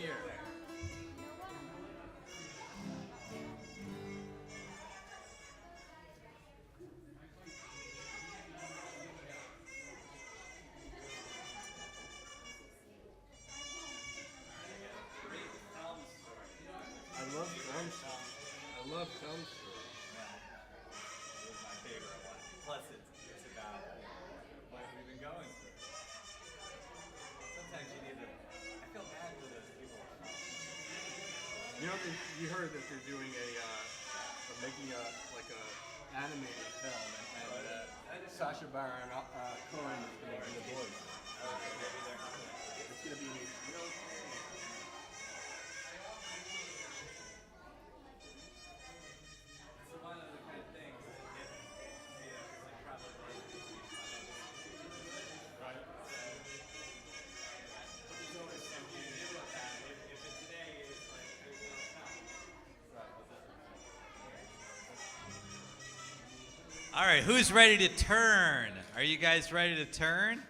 here. I love film stories. It was my favorite one. Plus, it's about what we've been going through. Sometimes you need to. I feel bad for those people. You know, you heard that they're doing making a animated film, and Sacha Baron Cohen is going to be the voice. It's going to be HBO. It's one of the kind of things that it's like probably right. There's always something new about that. If it's today, it's like there's no time. All right, who's ready to turn? Are you guys ready to turn?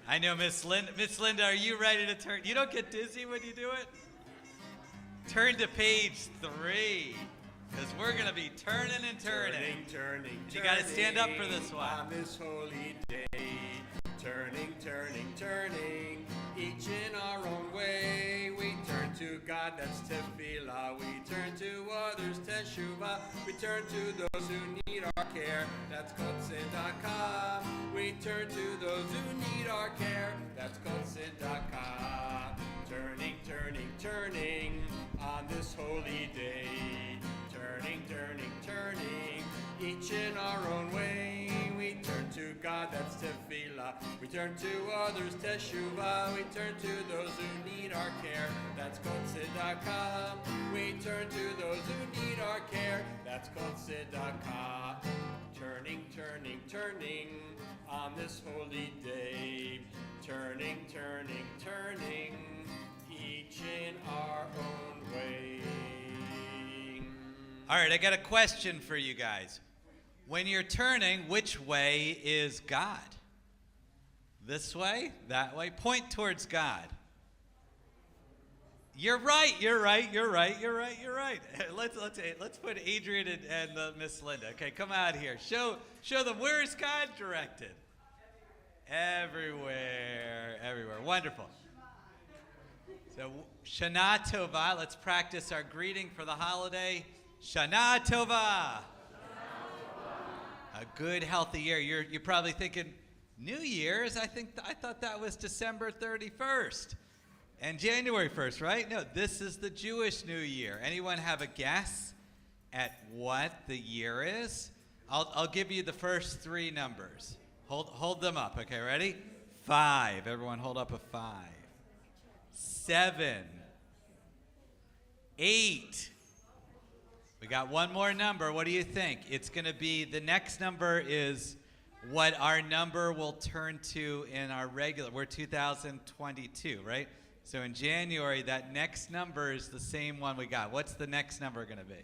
I know Miss Linda. Miss Linda, are you ready to turn? You don't get dizzy when you do it? Turn to page 3, because we're going to be turning and turning. Turning. You got to stand up for this one. On this holy day, turning, each in our own way. We turn to God, that's tefillah. We turn to others, teshuvah. We turn to those who need our care, that's called tzedakah. We turn to those who need our care, that's called tzedakah. Turning, on this holy day. Turning, each in our own way. We turn to God, that's tefillah. We turn to others, teshuvah. We turn to those who need our care, that's called tzedakah. We turn to those who need our care, that's called tzedakah. Turning, on this holy day. Turning, each in our own way. All right, I got a question for you guys. When you're turning, which way is God? This way? That way? Point towards God. You're right. Let's put Adrian and Miss Linda. Okay, come out here. Show them, where is God directed? Everywhere. Wonderful. So, Shana Tova. Let's practice our greeting for the holiday. Shana Tova. A good, healthy year. You're probably thinking, New Year's? I thought that was December 31st and January 1st, right? No, this is the Jewish New Year. Anyone have a guess at what the year is? I'll give you the first 3 numbers. Hold them up. Okay, ready? 5. Everyone hold up a 5. 7. 8. We got one more number. What do you think? It's going to be, the next number is what our number will turn to in our regular, we're 2022, right? So in January, that next number is the same one we got. What's the next number going to be?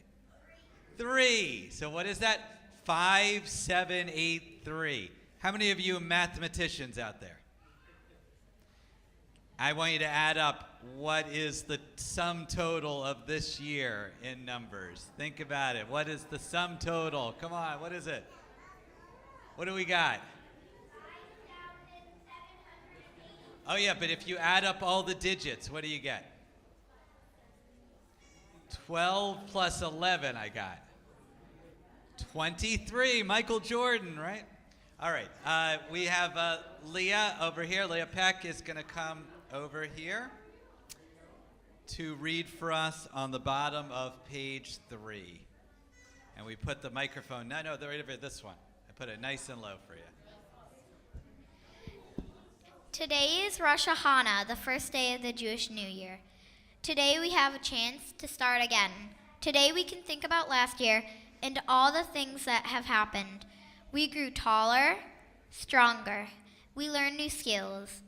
3. So what is that? 5, 7, 8, 3. How many of you are mathematicians out there? I want you to add up what is the sum total of this year in numbers. Think about it. What is the sum total? Come on, what is it? What do we got? Oh yeah, but if you add up all the digits, what do you get? 12 plus 11 I got. 23, Michael Jordan, right? All right, we have Leah over here. Leah Peck is going to come over here to read for us on the bottom of page 3. And we put the microphone, no, right over this one. I put it nice and low for you. Today is Rosh Hashanah, the first day of the Jewish New Year. Today we have a chance to start again. Today we can think about last year and all the things that have happened. We grew taller, stronger. We learned new skills.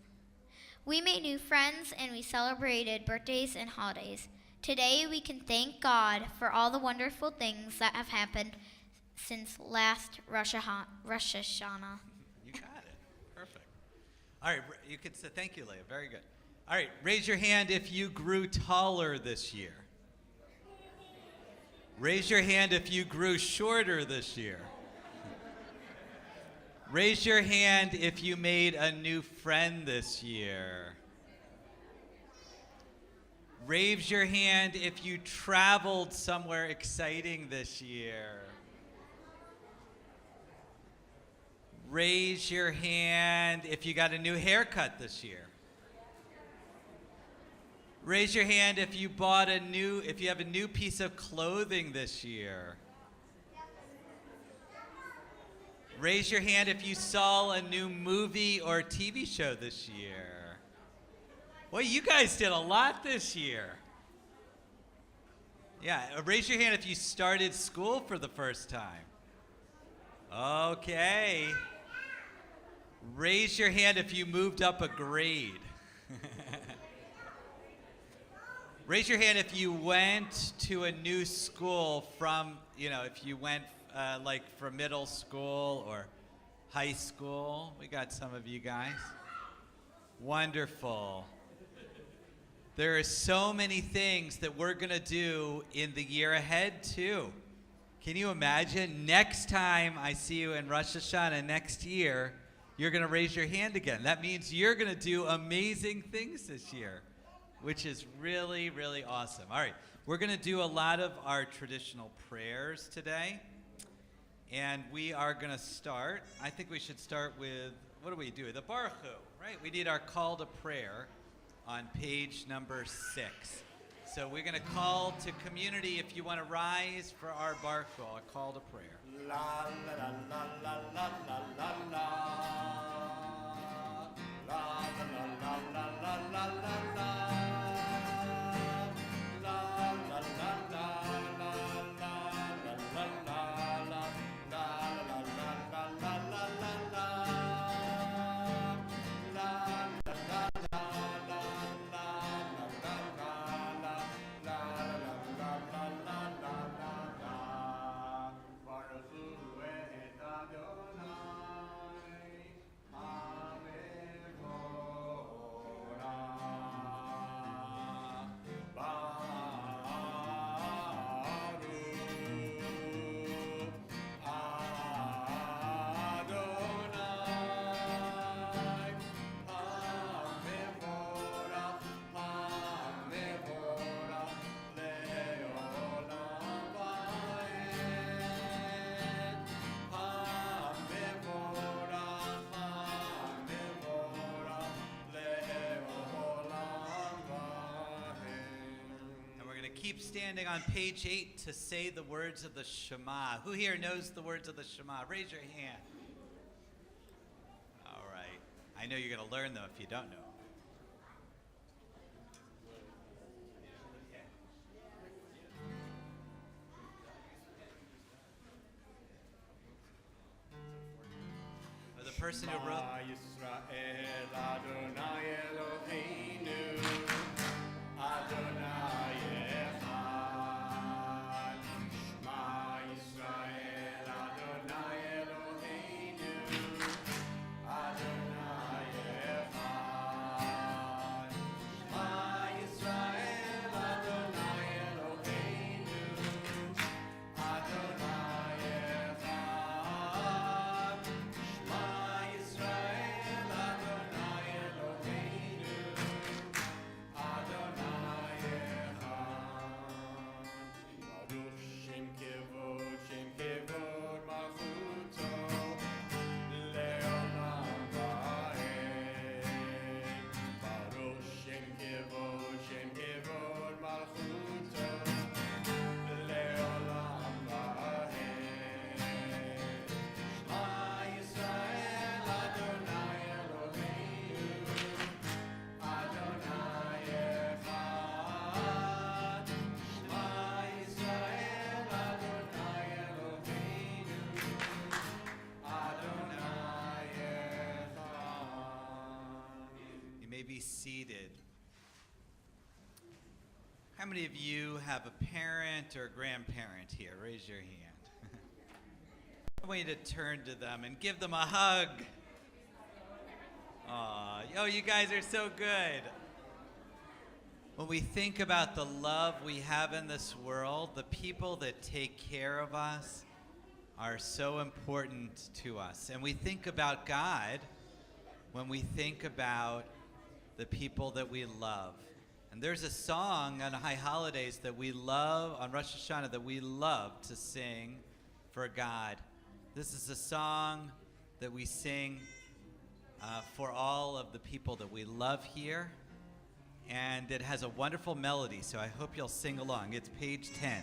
We made new friends and we celebrated birthdays and holidays. Today we can thank God for all the wonderful things that have happened since last Rosh Hashanah. You got it. Perfect. All right, you can say thank you, Leah. Very good. All right, raise your hand if you grew taller this year. Raise your hand if you grew shorter this year. Raise your hand if you made a new friend this year. Raise your hand if you traveled somewhere exciting this year. Raise your hand if you got a new haircut this year. Raise your hand if you if you have a new piece of clothing this year. Raise your hand if you saw a new movie or TV show this year. Well, you guys did a lot this year. Yeah, raise your hand if you started school for the first time. Okay. Raise your hand if you moved up a grade. Raise your hand if you went to a new school if you went from middle school or high school. We got some of you guys. Wonderful. There are so many things that we're going to do in the year ahead, too. Can you imagine? Next time I see you in Rosh Hashanah next year, you're going to raise your hand again. That means you're going to do amazing things this year, which is really, really awesome. All right, we're going to do a lot of our traditional prayers today. And we are going to start. I think we should start with, what do we do? The Baruch Hu, right? We need our call to prayer on page number 6. So we're going to call to community if you want to rise for our Baruch Hu, a call to prayer. La la la la la la la la. La la la la la la la la. Keep standing on page 8 to say the words of the Shema. Who here knows the words of the Shema? Raise your hand. All right. I know you're going to learn them if you don't know. Or the person who wrote. Be seated. How many of you have a parent or a grandparent here? Raise your hand. I want you to turn to them and give them a hug. Aw, oh, you guys are so good. When we think about the love we have in this world, the people that take care of us are so important to us. And we think about God when we think about the people that we love. And there's a song on high holidays that we love, on Rosh Hashanah, that we love to sing for God. This is a song that we sing for all of the people that we love here. And it has a wonderful melody, so I hope you'll sing along. It's page 10.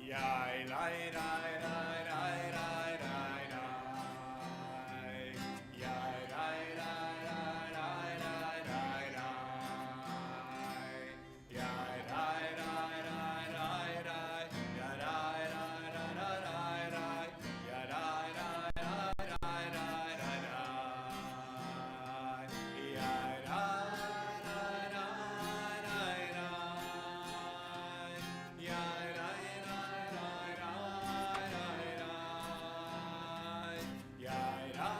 Yai, lai, lai, lai, lai, lai, lai, lai. Yai, lai, lai, lai, lai, lai, lai, lai. Yai, lai, lai, lai, lai, lai. Yai, lai, lai, lai, lai, lai, lai. Yai, lai, lai, lai, lai, lai, lai, lai. Yai, lai, lai, lai, lai, lai. Yai, lai,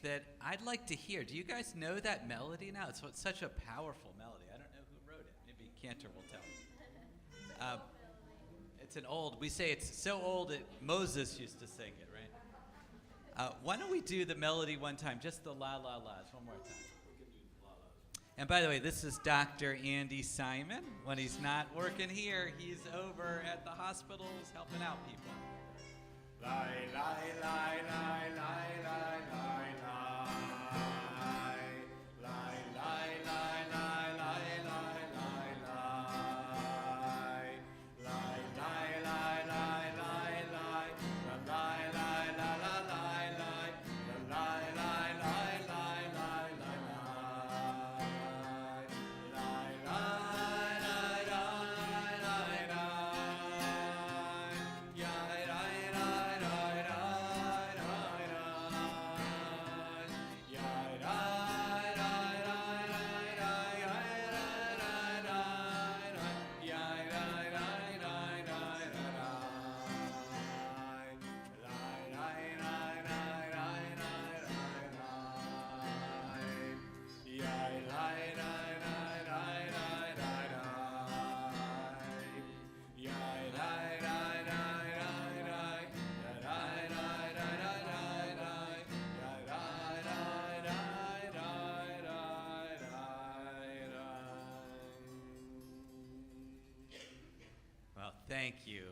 That I'd like to hear. Do you guys know that melody now? It's such a powerful melody. I don't know who wrote it. Maybe Cantor will tell me. It's an old, we say it's so old that Moses used to sing it, right? Why don't we do the melody one time, just the la la la's one more time. And by the way, this is Dr. Andy Simon. When he's not working here, he's over at the hospitals helping out people. Lai, lai, lai, lai, lai, lai, lai, lai. Lai, lai, lai, lai, lai, lai, lai, lai. Lai, lai, lai, lai, lai, lai. La, lai, lai, la, la, lai, lai. La, lai, lai, lai, lai, lai, lai, lai. Lai, lai, lai, lai, lai, lai. Yai, lai, lai, lai, lai, lai, lai. Yai, lai, lai, lai, lai, lai, lai, lai, lai. Yai, lai, lai, lai, lai, lai, lai. Lai, lai, lai, lai, lai, lai, lai. Yai, lai, lai, lai, lai, lai, lai, lai. Yai, lai, lai, lai, lai, lai. Yai, lai, lai, lai, lai, lai. Yai, lai, lai, lai, lai, lai, lai. Well, thank you.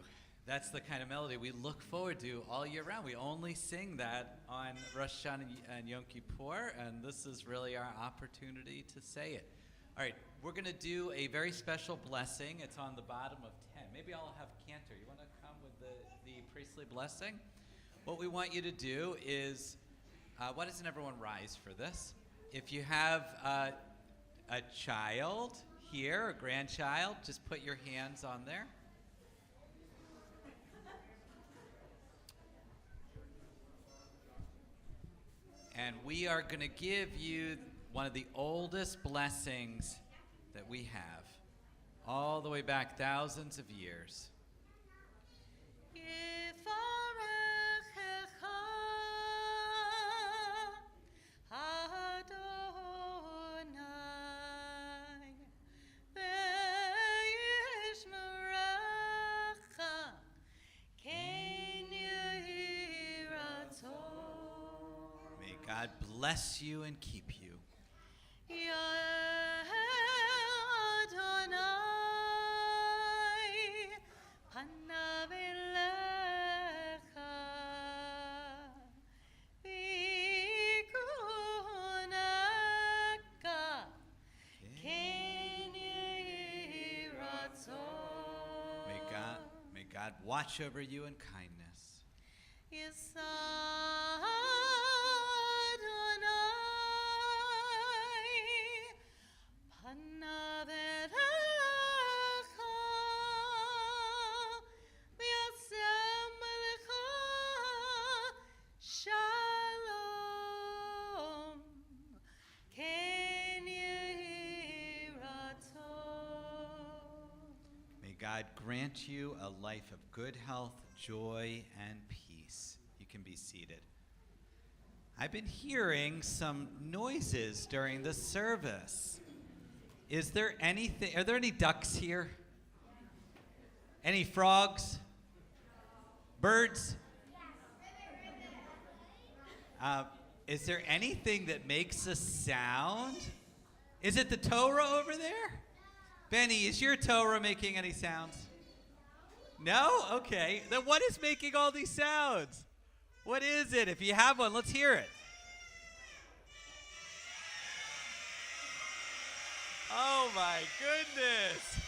That's the kind of melody we look forward to all year round. We only sing that on Rosh Hashanah and Yom Kippur, and this is really our opportunity to say it. All right, we're going to do a very special blessing. It's on the bottom of 10. Maybe I'll have Cantor. You want to come with the priestly blessing? What we want you to do is, why doesn't everyone rise for this? If you have a child here, a grandchild, just put your hands on there. And we are going to give you one of the oldest blessings that we have, all the way back thousands of years. May God bless you and keep you. May God watch over you in kindness. May God grant you a life of good health, joy, and peace. You can be seated. I've been hearing some noises during the service. Is there anything, are there any ducks here? Any frogs? Birds? Is there anything that makes a sound? Is it the Torah over there? Benny, is your Torah making any sounds? No? Okay. Then what is making all these sounds? What is it? If you have one, let's hear it. Oh my goodness.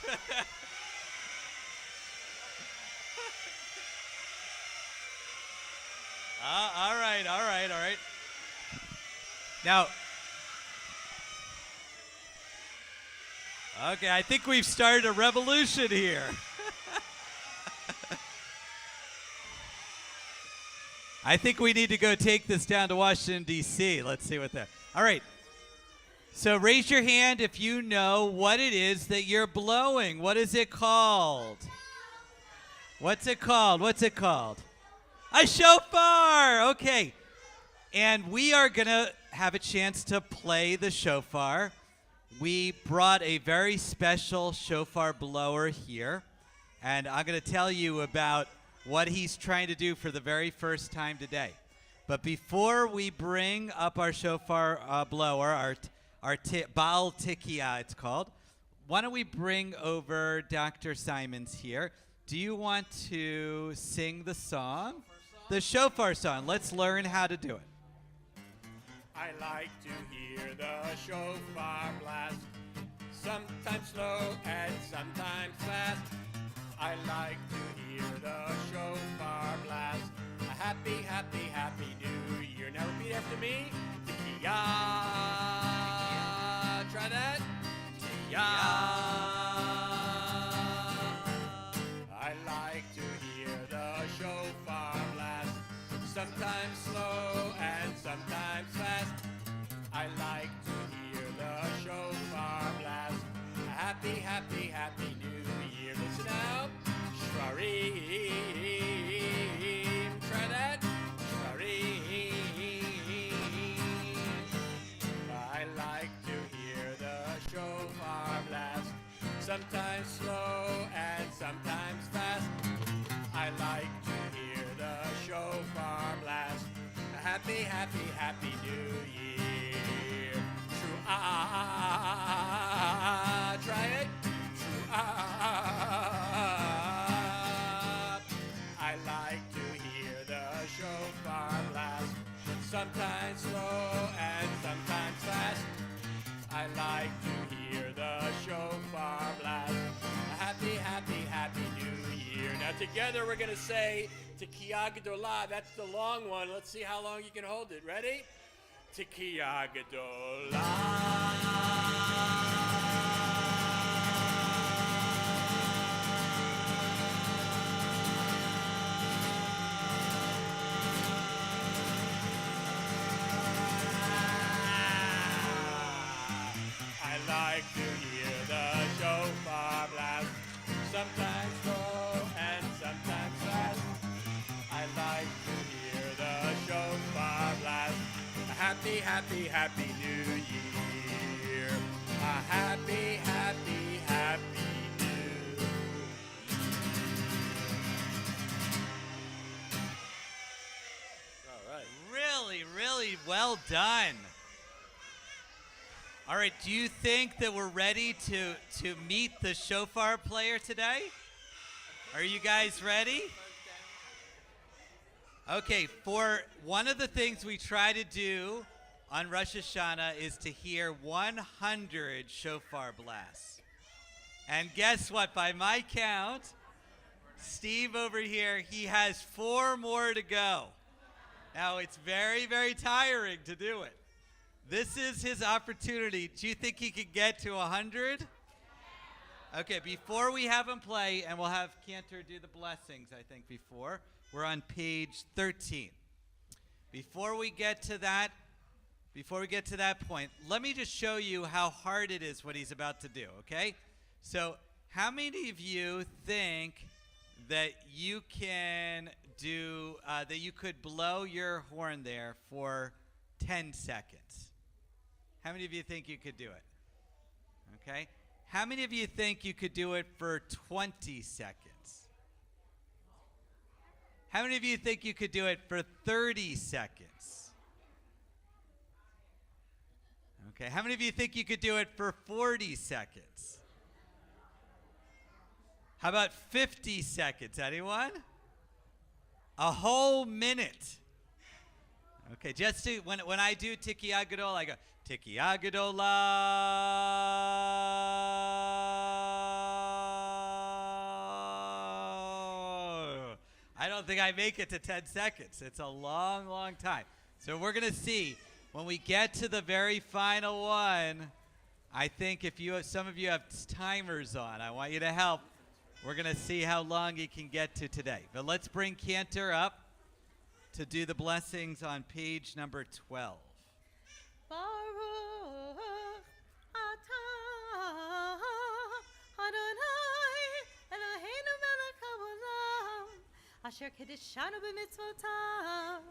All right. Now, okay, I think we've started a revolution here. I think we need to go take this down to Washington, D.C. Let's see what that. All right. So raise your hand if you know what it is that you're blowing. What is it called? What's it called? A shofar. Okay. And we are going to have a chance to play the shofar. We brought a very special shofar blower here. And I'm going to tell you about what he's trying to do for the very first time today. But before we bring up our shofar blower, our Baal Tikiya it's called, why don't we bring over Dr. Simons here. Do you want to sing the song? The shofar song. Let's learn how to do it. I like to hear the shofar blast, sometimes slow and sometimes fast. I like to hear the shofar blast. A happy, happy, happy new year. Now repeat after me. Tikiya. Try that. Tikiya. I like to hear the shofar blast, sometimes slow and sometimes fast. I like to hear the shofar blast. A happy, happy, happy new year. Listen out. Shrarim. Try that. Shrarim. I like to hear the shofar blast, sometimes slow and sometimes fast. I like to hear the shofar blast. A happy, happy, happy new year. True try it. True I like to hear the shofar blast, sometimes slow and sometimes fast. I like to hear the shofar blast. A happy, happy, happy new year. Now together we're going to say Tekiah Gedolah. That's the long one. Let's see how long you can hold it. Ready? Tekiah Gedolah. like to hear the shofar blast. Sometimes slow and sometimes fast. I like to hear the shofar blast. A happy, happy, happy New Year. A happy, happy, happy New Year. All right. Really, really well done. All right, do you think that we're ready to meet the shofar player today? Are you guys ready? Okay, for one of the things we try to do on Rosh Hashanah is to hear 100 shofar blasts. And guess what? By my count, Steve over here, he has 4 more to go. Now, it's very, very tiring to do it. This is his opportunity. Do you think he could get to 100? Okay, before we have him play, and we'll have Cantor do the blessings, I think, before. We're on page 13. Before we get to that point, let me just show you how hard it is what he's about to do, okay? So, how many of you think that you can do, that you could blow your horn there for 10 seconds? How many of you think you could do it? Okay. How many of you think you could do it for 20 seconds? How many of you think you could do it for 30 seconds? Okay. How many of you think you could do it for 40 seconds? How about 50 seconds? Anyone? A whole minute. Okay, just to, when I do Tikiyah Gadol, I go, Tikiyah Gadola. I don't think I make it to 10 seconds. It's a long, long time. So we're going to see when we get to the very final one. I think if you have, some of you have timers on, I want you to help. We're going to see how long he can get to today. But let's bring Cantor up to do the blessings on page number 12. Baruch atah Adonai Eloheinu melech haolam asher kedeshanu b'mitzvotav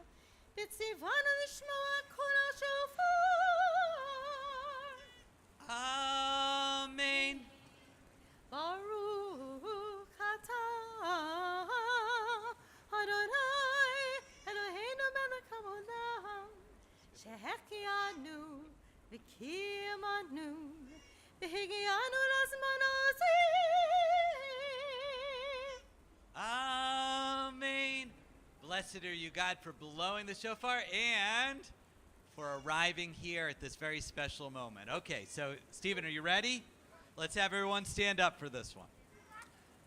b'tzivanu lishmoa kol hashofar. Amen. Baruch atah Adonai Eloheinu melech haolam שהחיינו וקיימנו והגיענו לזמן הזה. Amen. Blessed are you, God, for blowing the shofar and for arriving here at this very special moment. Okay, so Stephen, are you ready? Let's have everyone stand up for this one.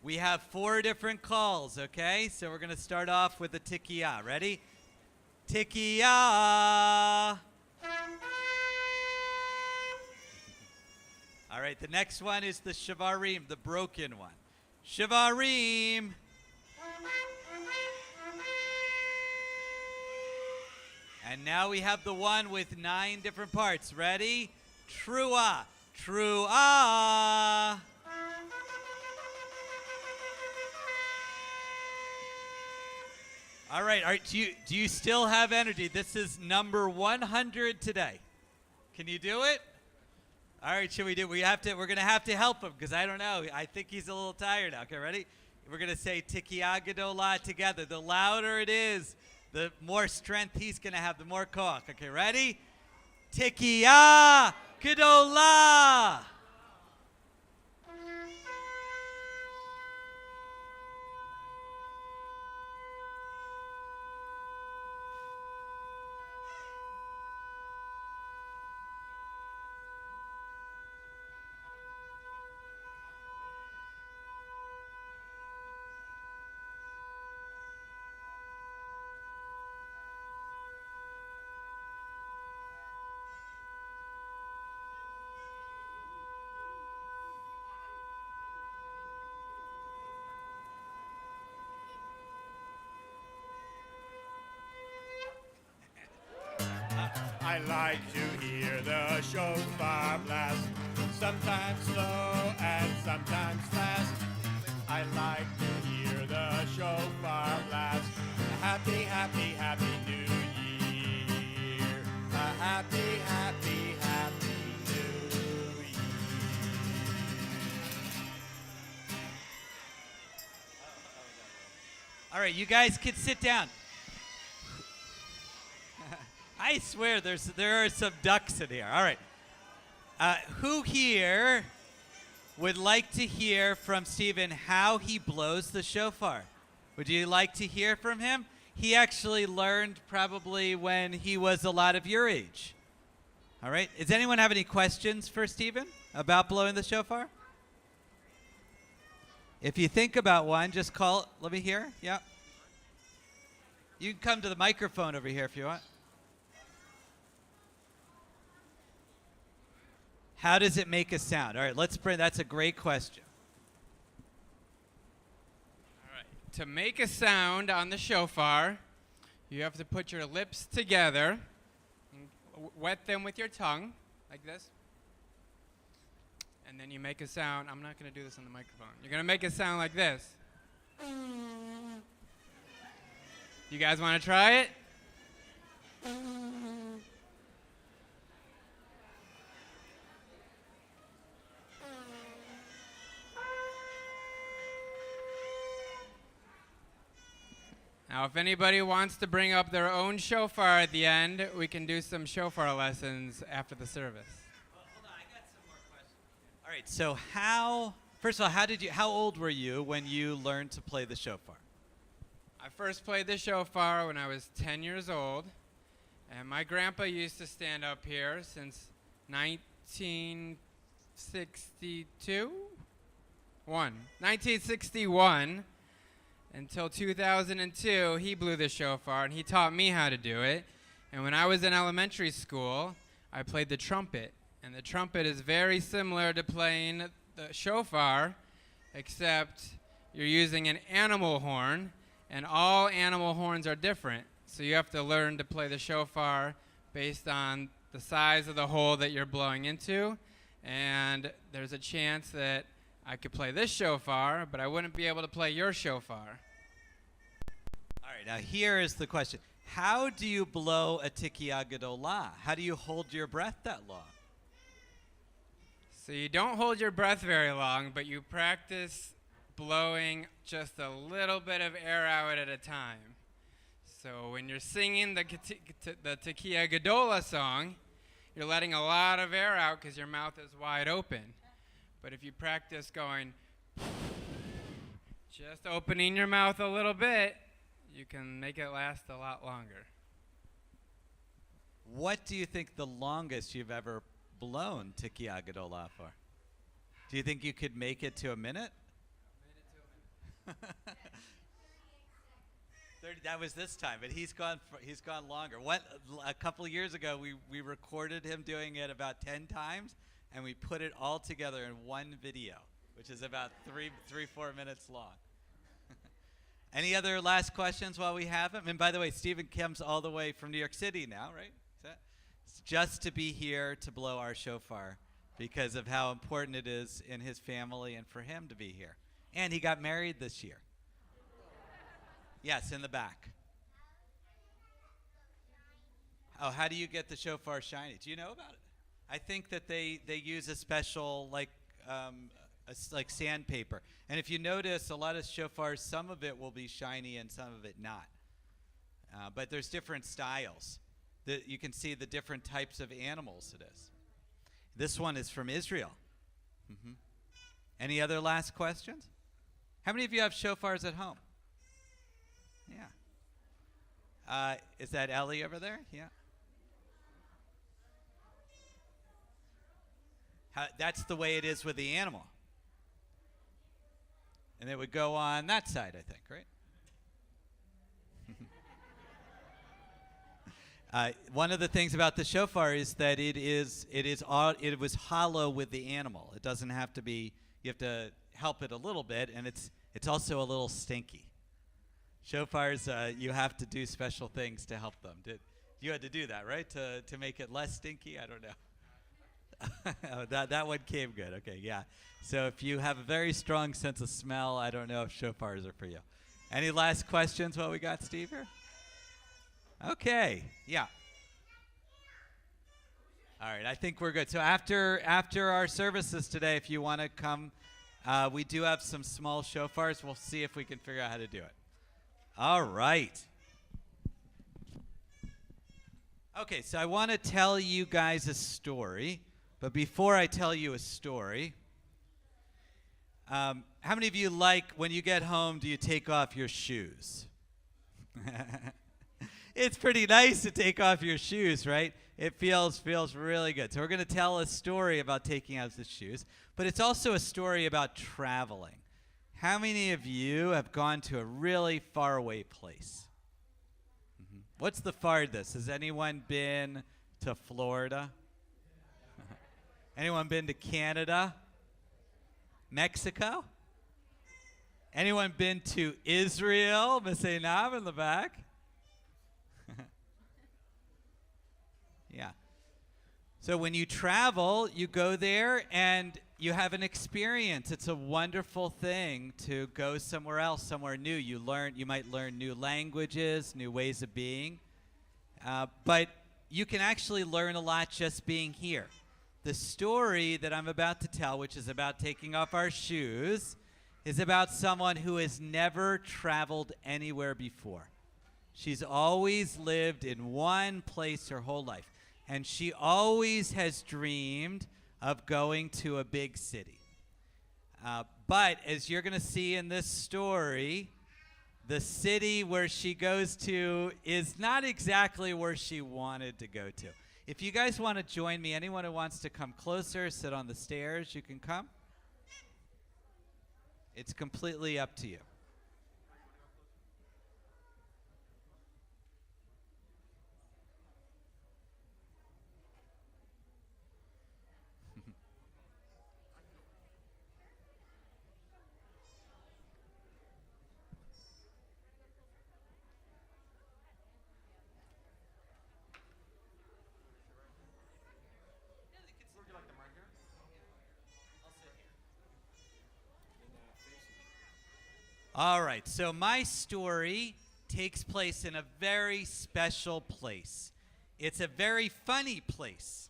We have 4 different calls, okay? So we're going to start off with the Tikiyah. Ready? Tikiyah. All right, the next one is the Shavarim, the broken one. Shavarim. And now we have the one with 9 different parts. Ready? Trua. Trua. All right, do you still have energy? This is number 100 today. Can you do it? All right, should we do? We're going to have to help him because I don't know. I think he's a little tired now. Okay, ready? We're going to say Tikiyah Gadolah together. The louder it is, the more strength he's going to have, the more koach. Okay, ready? Tikiyah Gadolah. I like to hear the shofar blast. sometimes slow and sometimes fast. I like to hear the shofar blast. A happy, happy, happy New Year. A happy, happy, happy New Year. All right, you guys can sit down. I swear there are some ducks in here. All right. Who here would like to hear from Stephen how he blows the shofar? Would you like to hear from him? He actually learned probably when he was a lot of your age. All right. Does anyone have any questions for Stephen about blowing the shofar? If you think about one, just call. Let me hear. Yeah. You can come to the microphone over here if you want. How does it make a sound? All right, that's a great question. All right. To make a sound on the shofar, you have to put your lips together, and wet them with your tongue, like this. And then you make a sound. I'm not going to do this on the microphone. You're going to make a sound like this. You guys want to try it? Now, if anybody wants to bring up their own shofar at the end, we can do some shofar lessons after the service. Well, hold on, I got some more questions. All right, so first of all, how old were you when you learned to play the shofar? I first played the shofar when I was 10 years old, and my grandpa used to stand up here since 1961 until 2002. He blew the shofar, and he taught me how to do it. And when I was in elementary school, I played the trumpet, and the trumpet is very similar to playing the shofar, except you're using an animal horn. And all animal horns are different. So you have to learn to play the shofar based on the size of the hole that you're blowing into. And there's a chance that I could play this shofar, but I wouldn't be able to play your shofar. All right, now here is the question. How do you blow a tikiyah gedolah? How do you hold your breath that long? So you don't hold your breath very long, but you practice blowing just a little bit of air out at a time. So when you're singing the Tekiyah Gedolah song, you're letting a lot of air out because your mouth is wide open. But if you practice going, just opening your mouth a little bit, you can make it last a lot longer. What do you think the longest you've ever blown Tikiyah Gedolah for? Do you think you could make it to a minute? That was this time, but he's gone longer. A couple of years ago, we recorded him doing it about 10 times, and we put it all together in one video, which is about 4 minutes long. Any other last questions while we have him? And by the way, Stephen comes all the way from New York City now, right? It's just to be here to blow our shofar because of how important it is in his family and for him to be here. And he got married this year. Yes, in the back. Oh, how do you get the shofar shiny? Do you know about it? I think that they use a special like sandpaper. And if you notice, a lot of shofars, some of it will be shiny and some of it not. But there's different styles. You can see the different types of animals it is. This one is from Israel. Mm-hmm. Any other last questions? How many of you have shofars at home? Yeah. Is that Ellie over there? Yeah. That's the way it is with the animal. And it would go on that side, I think, right? One of the things about the shofar is that it was hollow with the animal. It doesn't have to be. You have to help it a little bit, and it's also a little stinky. Shofars, you have to do special things to help them. You had to do that, right? To make it less stinky? I don't know. Oh, that one came good. Okay, yeah. So if you have a very strong sense of smell, I don't know if shofars are for you. Any last questions while we got Steve here? Okay, yeah. All right, I think we're good. So after our services today, if you want to come, we do have some small shofars. We'll see if we can figure out how to do it. All right. Okay, so I want to tell you guys a story. But before I tell you a story, how many of you like when you get home, do you take off your shoes? It's pretty nice to take off your shoes, right? It feels really good. So we're going to tell a story about taking off the shoes, but it's also a story about traveling. How many of you have gone to a really faraway place? Mm-hmm. What's the farthest? Has anyone been to Florida? Anyone been to Canada? Mexico? Anyone been to Israel? Miss Einab in the back? Yeah. So when you travel, you go there and you have an experience. It's a wonderful thing to go somewhere else, somewhere new. You might learn new languages, new ways of being. But you can actually learn a lot just being here. The story that I'm about to tell, which is about taking off our shoes, is about someone who has never traveled anywhere before. She's always lived in one place her whole life. And she always has dreamed of going to a big city. But as you're going to see in this story, the city where she goes to is not exactly where she wanted to go to. If you guys want to join me, anyone who wants to come closer, sit on the stairs, you can come. It's completely up to you. All right, so my story takes place in a very special place. It's a very funny place.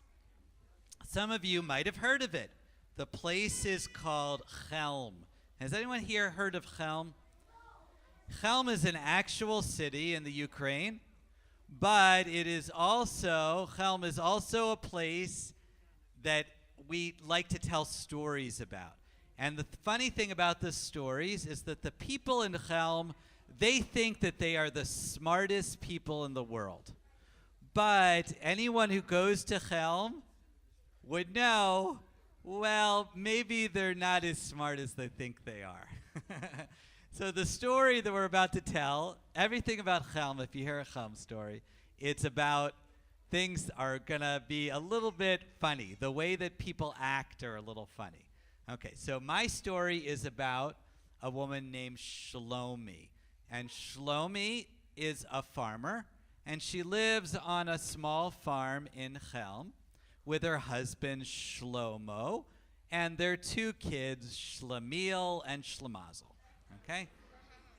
Some of you might have heard of it. The place is called Chelm. Has anyone here heard of Chelm? Chelm is an actual city in the Ukraine, but Chelm is also a place that we like to tell stories about. And the funny thing about the stories is that the people in Chelm, they think that they are the smartest people in the world. But anyone who goes to Chelm would know, well, maybe they're not as smart as they think they are. So the story that we're about to tell, everything about Chelm, if you hear a Chelm story, it's about things are going to be a little bit funny. The way that people act are a little funny. Okay, so my story is about a woman named Shlomi. And Shlomi is a farmer, and she lives on a small farm in Chelm with her husband Shlomo and their two kids, Shlomiel and Shlomazel. Okay?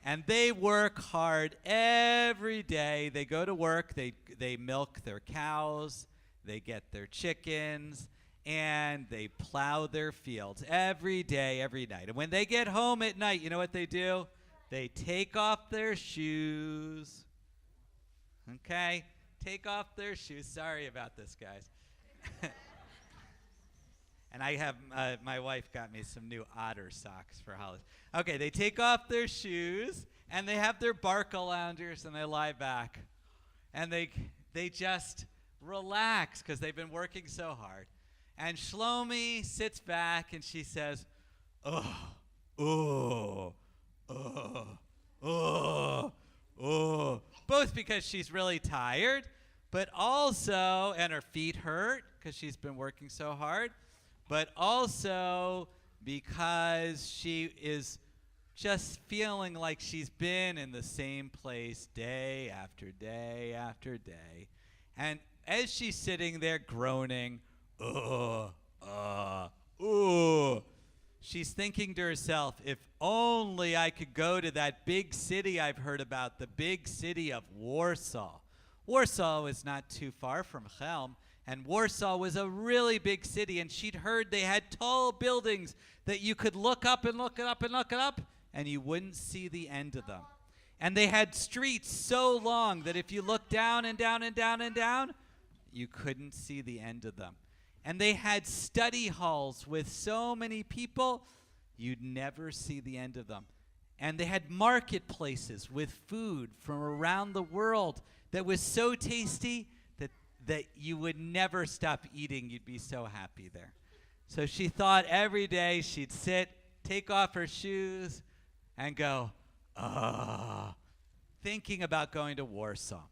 And they work hard every day. They go to work, they milk their cows, they get their chickens, and they plow their fields every day, every night. And when they get home at night, you know what they do? They take off their shoes. Okay? Take off their shoes. Sorry about this, guys. And I have, my wife got me some new otter socks for holidays. Okay, they take off their shoes, and they have their barca loungers, and they lie back. And they just relax because they've been working so hard. And Shlomi sits back and she says, oh, both because she's really tired, but also, and her feet hurt because she's been working so hard, but also because she is just feeling like she's been in the same place day after day after day. And as she's sitting there groaning, ooh. She's thinking to herself, if only I could go to that big city I've heard about, the big city of Warsaw. Warsaw is not too far from Chelm, and Warsaw was a really big city, and she'd heard they had tall buildings that you could look up and look it up and look it up, and you wouldn't see the end of them. And they had streets so long that if you looked down and down and down and down, you couldn't see the end of them. And they had study halls with so many people, you'd never see the end of them. And they had marketplaces with food from around the world that was so tasty that you would never stop eating. You'd be so happy there. So she thought every day she'd sit, take off her shoes, and go, thinking about going to Warsaw.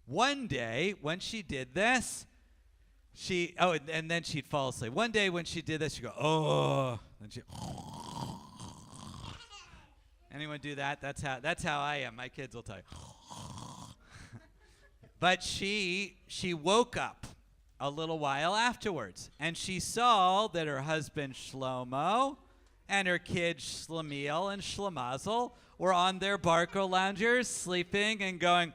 One day, when she did this, and then she'd fall asleep. One day when she did this, she'd go, then she, anyone do that? That's how I am. My kids will tell you. But she woke up a little while afterwards, and she saw that her husband Shlomo and her kids Shlemiel and Shlemazel were on their Barco loungers sleeping and going,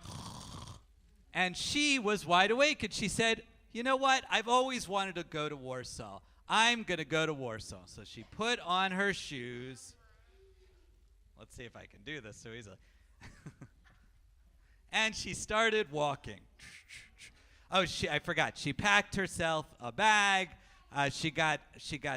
and she was wide awake, and she said, you know what? I've always wanted to go to Warsaw. I'm going to go to Warsaw. So she put on her shoes. Let's see if I can do this so easily. And she started walking. I forgot. She packed herself a bag. She got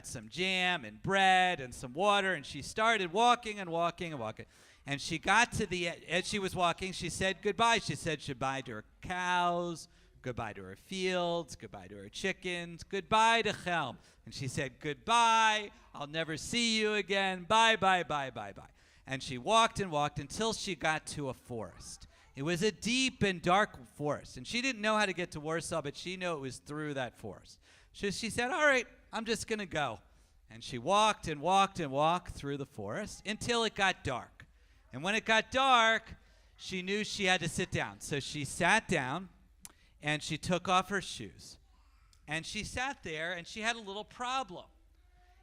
some jam and bread and some water, and she started walking and walking and walking. And she got to the end. As she was walking, she said goodbye. She said goodbye to her cows, goodbye to her fields, goodbye to her chickens, goodbye to Chelm. And she said, goodbye, I'll never see you again, bye, bye, bye, bye, bye. And she walked and walked until she got to a forest. It was a deep and dark forest, and she didn't know how to get to Warsaw, but she knew it was through that forest. So she said, all right, I'm just going to go. And she walked and walked and walked through the forest until it got dark. And when it got dark, she knew she had to sit down. So she sat down, and she took off her shoes. And she sat there, and she had a little problem.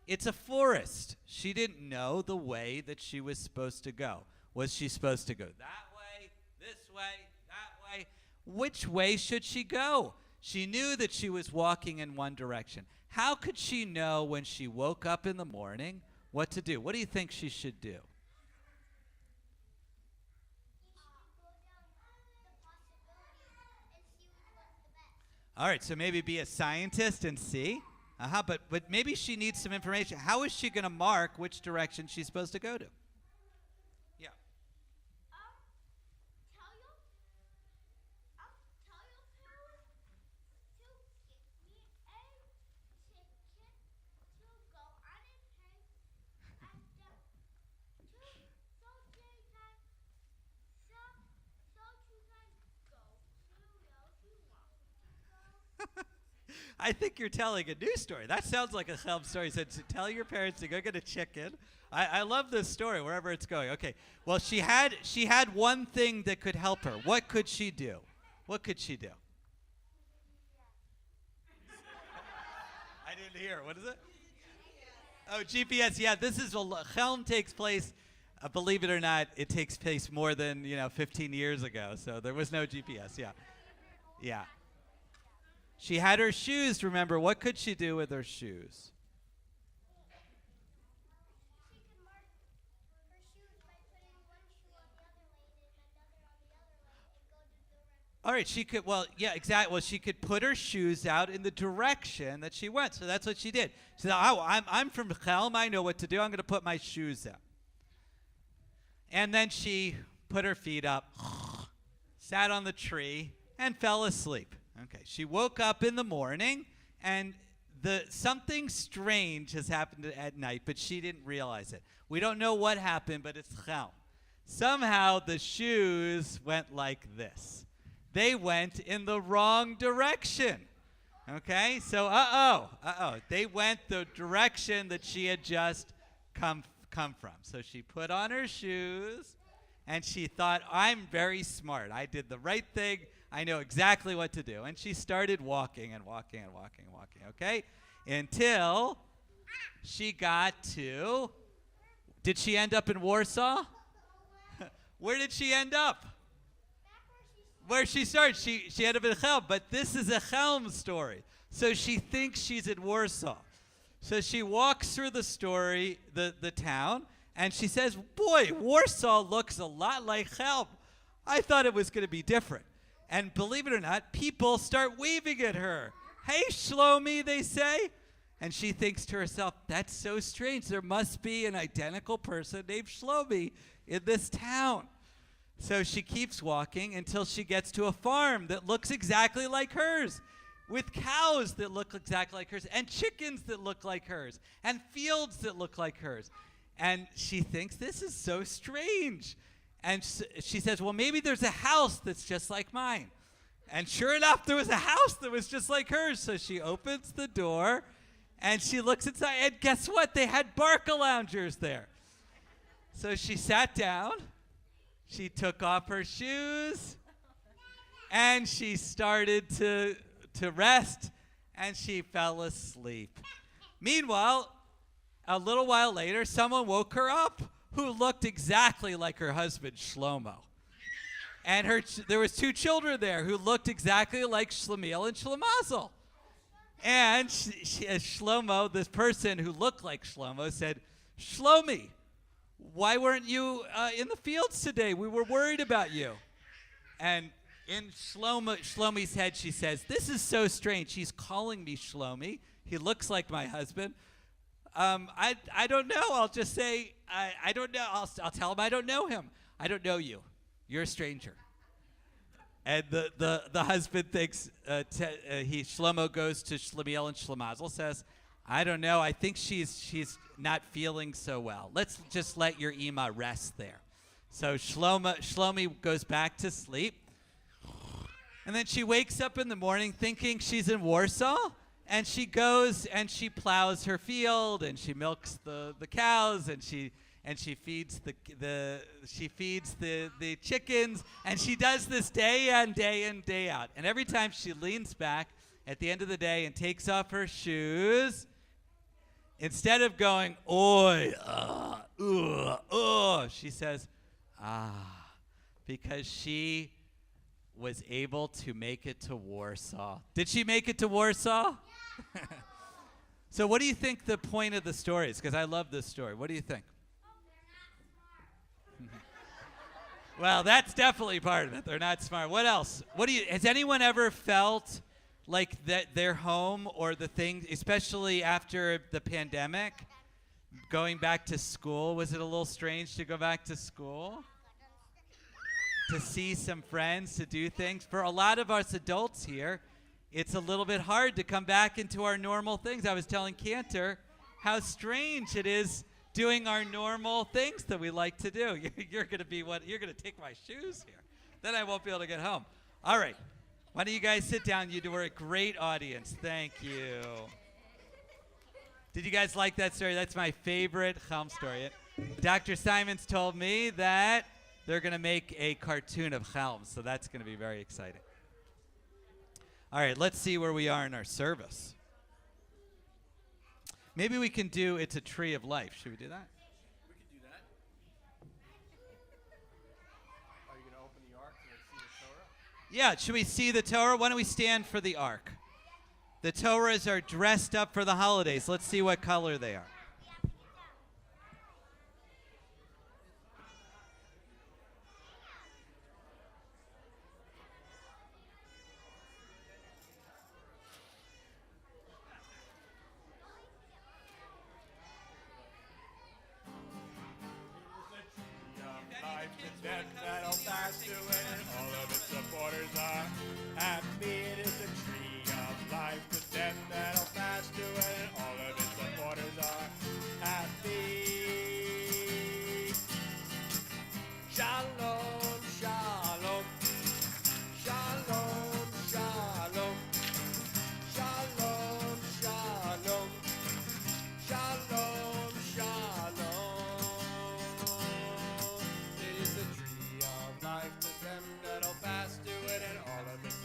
It's a forest. She didn't know the way that she was supposed to go. Was she supposed to go that way, this way, that way? Which way should she go? She knew that she was walking in one direction. How could she know when she woke up in the morning what to do? What do you think she should do? All right, so maybe be a scientist and see. But maybe she needs some information. How is she going to mark which direction she's supposed to go to? Yeah. Tell your parents to give me a ticket to go on a train at the so you can go to I think you're telling a news story. That sounds like a Chelm story. Said to tell your parents to go get a chicken. I love this story wherever it's going. Okay. Well, she had one thing that could help her. What could she do? What could she do? I didn't hear. What is it? Oh, GPS. Yeah, this is Chelm takes place. Believe it or not, it takes place more than 15 years ago. So there was no GPS. Yeah, yeah. She had her shoes. Remember, what could she do with her shoes? She could mark her shoes by putting one shoe on the other lane and another on the other lane and go to the direction. All right, she could, well, yeah, exactly. Well, she could put her shoes out in the direction that she went. So that's what she did. She said, I'm from Chelm. I know what to do. I'm going to put my shoes out. And then she put her feet up, sat on the tree, and fell asleep. Okay, she woke up in the morning, and something strange has happened at night, but she didn't realize it. We don't know what happened, but it's Chelm. Somehow the shoes went like this. They went in the wrong direction. Okay, so they went the direction that she had just come from. So she put on her shoes, and she thought, I'm very smart. I did the right thing. I know exactly what to do. And she started walking and walking and walking and walking, okay? until she got to, did she end up in Warsaw? Where did she end up? Where she started. She ended up in Chelm, but this is a Chelm story. So she thinks she's in Warsaw. So she walks through the story, the town, and she says, boy, Warsaw looks a lot like Chelm. I thought it was going to be different. And believe it or not, people start waving at her. Hey, Shlomi, they say. And she thinks to herself, that's so strange. There must be an identical person named Shlomi in this town. So she keeps walking until she gets to a farm that looks exactly like hers, with cows that look exactly like hers, and chickens that look like hers, and fields that look like hers. And she thinks, this is so strange. And she says, well, maybe there's a house that's just like mine. And sure enough, there was a house that was just like hers. So she opens the door, and she looks inside, and guess what? They had Barca loungers there. So she sat down, she took off her shoes, and she started to rest, and she fell asleep. Meanwhile, a little while later, someone woke her up who looked exactly like her husband, Shlomo. And there was two children there who looked exactly like Shlomiel and Shlomazel. And Shlomo, this person who looked like Shlomo, said, Shlomi, why weren't you in the fields today? We were worried about you. And in Shlomi's head, she says, this is so strange. He's calling me Shlomi. He looks like my husband. I don't know. I'll just say, I don't know. I'll tell him I don't know him. I don't know you. You're a stranger. And the husband thinks, Shlomo goes to Shlomiel and Shlomazel, says, I don't know. I think she's not feeling so well. Let's just let your Ima rest there. So Shlomi goes back to sleep. And then she wakes up in the morning thinking she's in Warsaw. And she goes and she plows her field and she milks the cows and she feeds the chickens, and she does this day in, day in, day out. And every time she leans back at the end of the day and takes off her shoes, instead of going, oi, she says, because she was able to make it to Warsaw. Did she make it to Warsaw? So what do you think the point of the story is? Because I love this story. What do you think? Well, that's definitely part of it. They're not smart. What else? Has anyone ever felt like that their home or the thing, especially after the pandemic, going back to school, was it a little strange to go back to school? To see some friends, to do things? For a lot of us adults here, it's a little bit hard to come back into our normal things. I was telling Cantor how strange it is doing our normal things that we like to do. You're going to take my shoes here. Then I won't be able to get home. All right. Why don't you guys sit down? You were a great audience. Thank you. Did you guys like that story? That's my favorite Chelm story. Dr. Simons told me that they're going to make a cartoon of Chelm, so that's going to be very exciting. All right, let's see where we are in our service. Maybe we can do It's a Tree of Life. Should we do that? We could do that. Are you going to open the ark and see the Torah? Yeah, should we see the Torah? Why don't we stand for the ark? The Torahs are dressed up for the holidays. Let's see what color they are. Death that'll fast to it, and all of its supporters are happy. It is a tree of life. The death that'll fast to it, and all of its supporters are happy. Shalom, shalom, shalom, shalom, shalom, shalom, shalom, shalom. It is the tree of life, the stem that'll fast to it, and all of its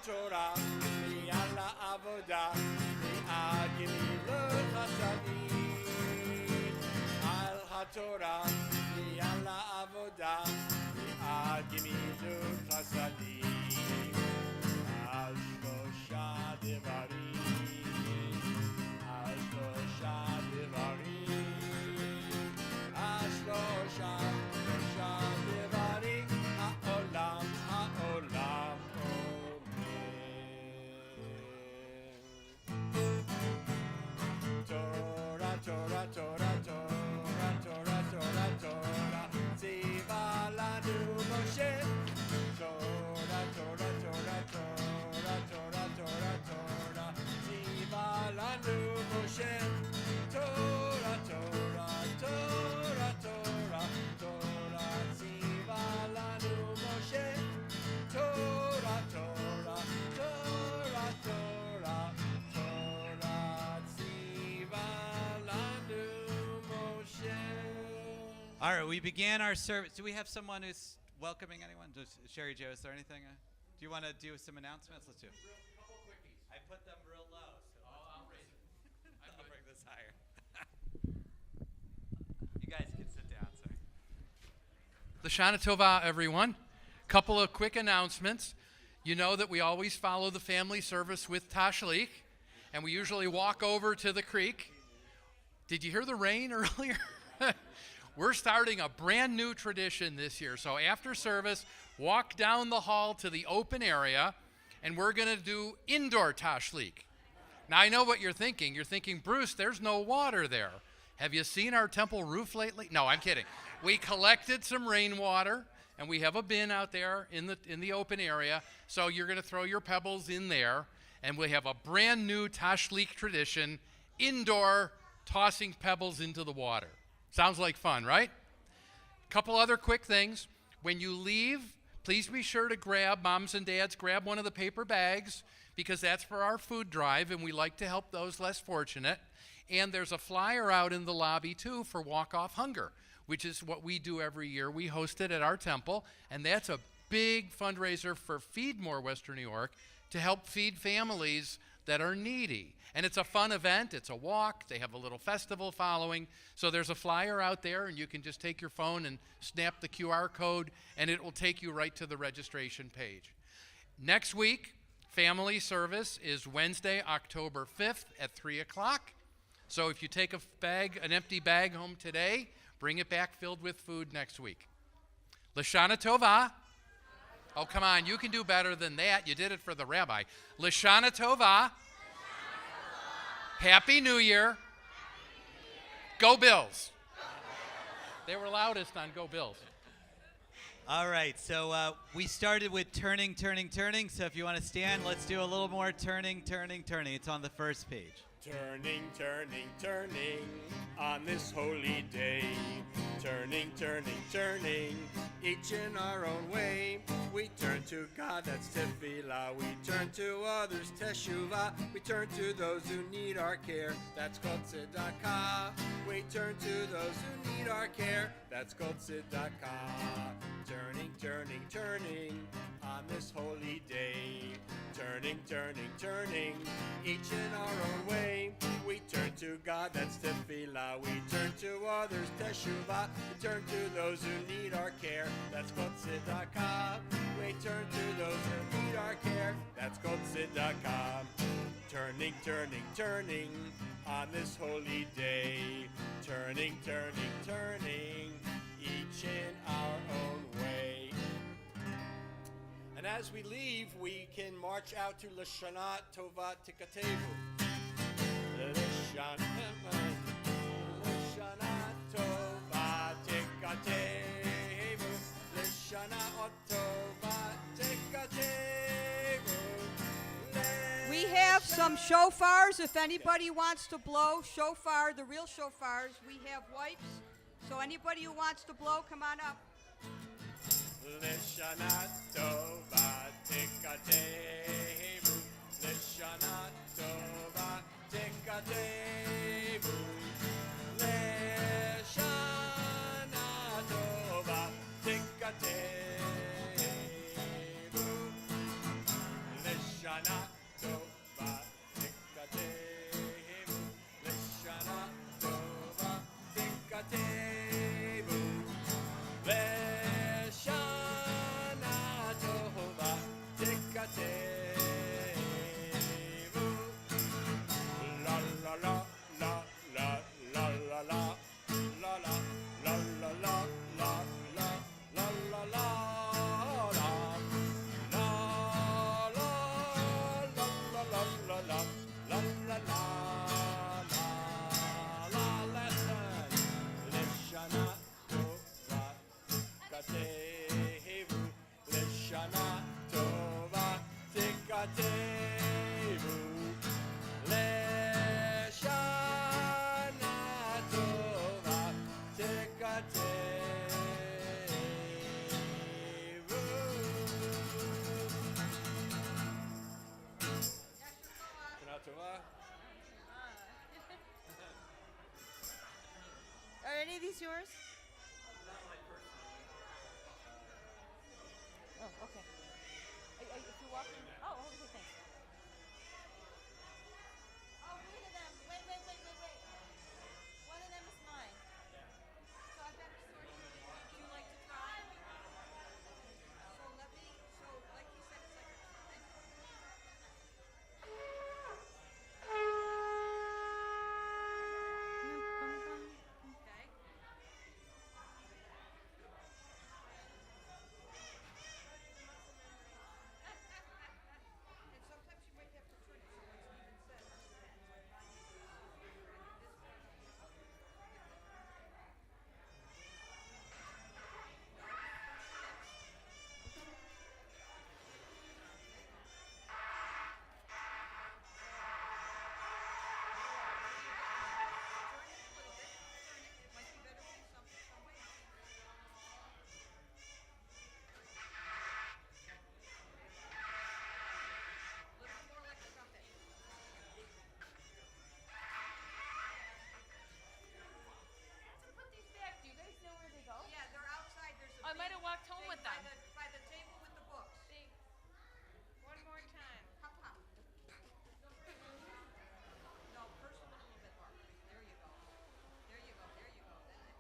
HaTorah, Mi'al HaAvodah, Mi'al Gemilut HaShanim. Al HaTorah, Mi'al HaAvodah, Mi'al Gemilut HaShanim. Al Shlosha Devarim, Al Shlosha Devarim, Al Shlosha Devarim, Ha'olam, Ha'olam, Omen. Torah, Torah, Torah, Torah, Torah, Torah, Torah, Tziva lanu Moshe. Torah, Torah, Torah, Torah, Torah, Torah, Torah, Tziva lanu Moshe. Torah, Torah, Torah, Torah, Torah, Tziva lanu Moshe. Torah, Torah, Torah, Torah, Torah, Tziva lanu Moshe. All right, we began our service. Do we have someone who's welcoming anyone? Sherry Jo, is there anything? Do you want to do some announcements? Let's do it. Couple quickies. I put them real low. So I'll raise it. I'll bring this higher. You guys can sit down, sorry. Hashanah Tova, everyone. Couple of quick announcements. You know that we always follow the family service with Tashlich, and we usually walk over to the creek. Did you hear the rain earlier? We're starting a brand new tradition this year. So after service, walk down the hall to the open area, and we're going to do indoor Tashlich. Now, I know what you're thinking. You're thinking, Bruce, there's no water there. Have you seen our temple roof lately? No, I'm kidding. We collected some rainwater, and we have a bin out there in the open area. So you're going to throw your pebbles in there, and we have a brand new Tashlich tradition, indoor tossing pebbles into the water. Sounds like fun, right? Couple other quick things. When you leave, please be sure to grab, moms and dads, grab one of the paper bags, because that's for our food drive, and we like to help those less fortunate. And there's a flyer out in the lobby, too, for Walk Off Hunger, which is what we do every year. We host it at our temple, and that's a big fundraiser for Feed More Western New York to help feed families that are needy. And it's a fun event. It's a walk. They have a little festival following. So there's a flyer out there, and you can just take your phone and snap the QR code, and it will take you right to the registration page. Next week, family service is Wednesday, October 5th at 3 o'clock. So if you take an empty bag home today, bring it back filled with food next week. Lashana Tova. Oh, come on. You can do better than that. You did it for the rabbi. Lashana Tova. Happy New Year. Go Bills. They were loudest on Go Bills. All right, so we started with turning. So if you want to stand, let's do a little more turning. It's on the first page. Turning, turning, turning on this holy day. Turning, turning, turning, each in our own way. We turn to God, that's tefillah. We turn to others, teshuvah. We turn to those who need our care, that's called tzedakah. We turn to those who need our care, that's called tzedakah. Turning, turning, turning on this holy day. Turning, turning, turning, each in our own way. We turn to God, that's tefillah. We turn to others, teshuvah. We turn to those who need our care, that's called tzedakah. We turn to those who need our care, that's called tzedakah. Turning, turning, turning on this holy day. Turning, turning, turning, each in our own way. And as we leave, we can march out to Lashana Tova Tikatevu. Lashana Tova Tikatevu. Lashana Tova Tikatevu. We have some shofars. If anybody wants to blow shofar, the real shofars, we have wipes. So anybody who wants to blow, come on up. Lishana Tova Tikatevu. Lishana Tova Tikatevu. Lishana Tova Tikatevu. these yours? Oh, okay. If you walk. Oh, okay, thanks. Oh, wait a them. Wait. One of them is mine. So I've got a story for you. Would you like to try? So like he said, it's like a trumpet. Okay. And sometimes you might have to turn it so it's even set. Depends. Like mine usually is easier. I think this one. Yeah, they're outside. There's a I might have walked home with them. by the table with the books. One more time. Pop, pop. No, first a little bit more. There you go. There you go. There you go. That's it.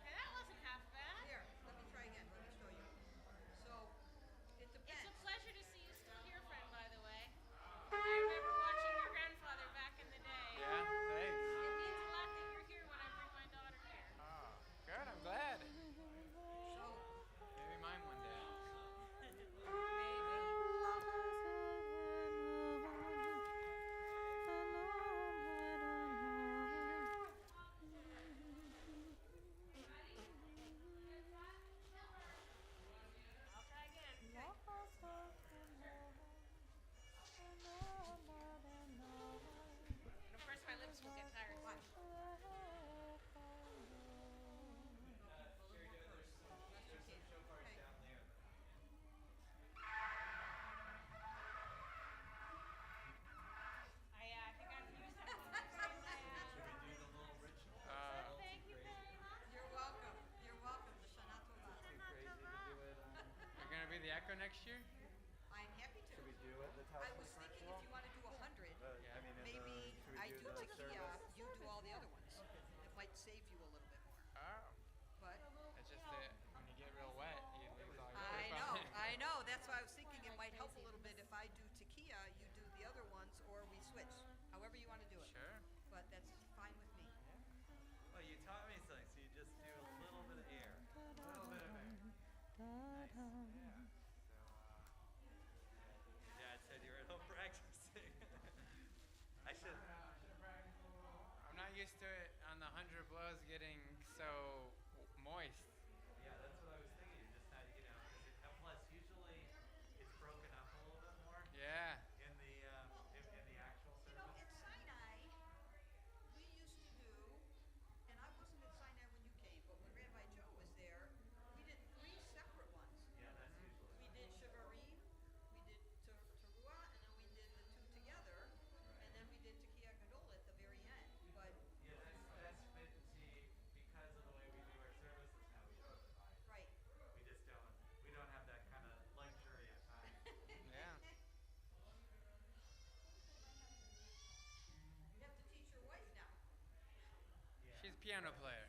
Okay, that wasn't half bad. Here, let me try again. Let me show you. So, it depends. It's a pleasure to see you still here, friend, by the way. I remember watching your grandfather back in the day. Yeah, thanks. It means a lot that you're here when I bring my daughter here. Oh, good. I'm glad. So, Maybe mine one day. I'll try again. And of course, my lips will get tired. watch. I think I've used that one. Thank you very much. You're welcome. You're welcome. The Shana Tova. You're gonna be the Echo next year? I'm happy to. Should we do it? I was thinking if you want to do 100, maybe I do Tequila, you do all the other ones. It might save you a little bit more. Oh. But It's just that when you get real wet, you lose all your I grip know, on it. I know. That's why I was thinking it might help a little bit if I do Tequila, you do the other ones, or we switch. However you want to do it. Sure. But that's fine with me. Well, you taught me something, so you just do a little bit of air. A little bit of air. Nice. Yeah. So, your dad said you were at home practicing. I should. I'm not used to it on the 100 blows getting so moist. Yeah, that's what I was thinking. You just had, and plus usually it's broken up a little bit more Yeah. in the actual You know, service. at Sinai, we used to do, and I wasn't at Sinai when you came, but when Rabbi Joe was there, we did 3 separate ones. Yeah, that's usually. We did Shivarim, we did Teruah, and then we did the 2 together, and then we did Tekiah Gadol at the very end. But Yeah, that's fit. See, because of the way we do our services now, we don't divide. right, We don't have that kind of luxury of time. Yeah. you have to teach your wife now. She's a piano player.